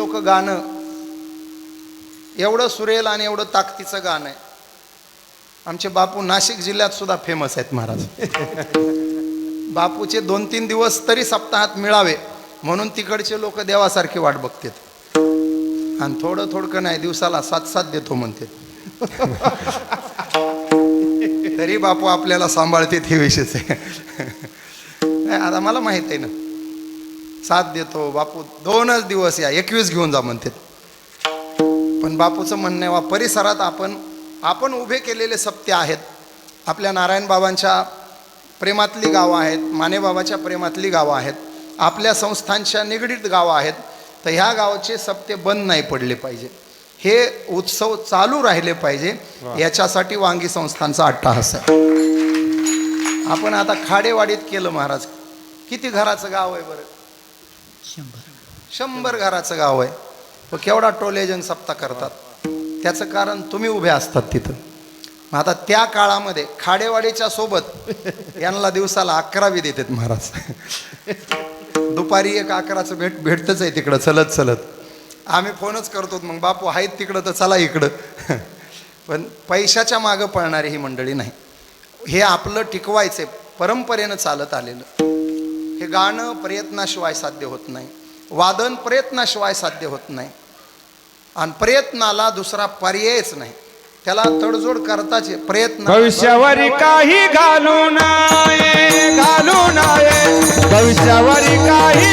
लोक गाणं एवढं सुरेल आणि एवढं ताकदीचं गाणं आहे. आमचे बापू नाशिक जिल्ह्यात सुद्धा फेमस आहेत महाराज. बापूचे 2-3 दिवस तरी सप्ताहात मिळावे म्हणून तिकडचे लोक देवासारखी वाट बघतात. आणि थोडं नाही, दिवसाला 7-7 देतो म्हणते. तरी बापू आपल्याला सांभाळते हे विशेष आहे. आता मला माहित आहे ना, 7 देतो बापू, 2च दिवस या, 21 घेऊन जा म्हणते. पण बापूचं म्हणणं आहे, परिसरात आपण उभे केलेले सप्ते आहेत. आपल्या नारायण बाबांच्या प्रेमातली गावं आहेत, माने बाबाच्या प्रेमातली गावं आहेत, आपल्या संस्थांच्या निगडीत गावं आहेत. तर ह्या गावाचे सप्ते बंद नाही पडले पाहिजे, हे उत्सव चालू राहिले पाहिजे. याच्यासाठी वांगी संस्थांचा अट्टाहास आहे. आपण आता खाडेवाडीत केलं महाराज. किती घराचं गाव आहे बरं? 100 घराचं गाव आहे. तो केवढा टोलेजन सप्ताह करतात. त्याचं कारण तुम्ही उभे असतात तिथं. आता त्या काळामध्ये खाडेवाडीच्या सोबत यांना दिवसाला 11 देतात महाराज. दुपारी 11चं भेटतच आहे तिकडं चलत. आम्ही फोनच करतो, मग बापू आहेत तिकडं तर चला इकडं. पण पैशाच्या मागं पळणारी ही मंडळी नाही. हे आपलं टिकवायचे परंपरेनं चालत आलेलं. हे गाणं प्रयत्नाशिवाय साध्य होत नाही, वादन प्रयत्नाशिवाय साध्य होत नाही, आणि प्रयत्नाला दुसरा पर्यायच नाही. त्याला तडजोड करताच प्रयत्न. भविष्यावरी काही घालू नये, भविष्यावरी काही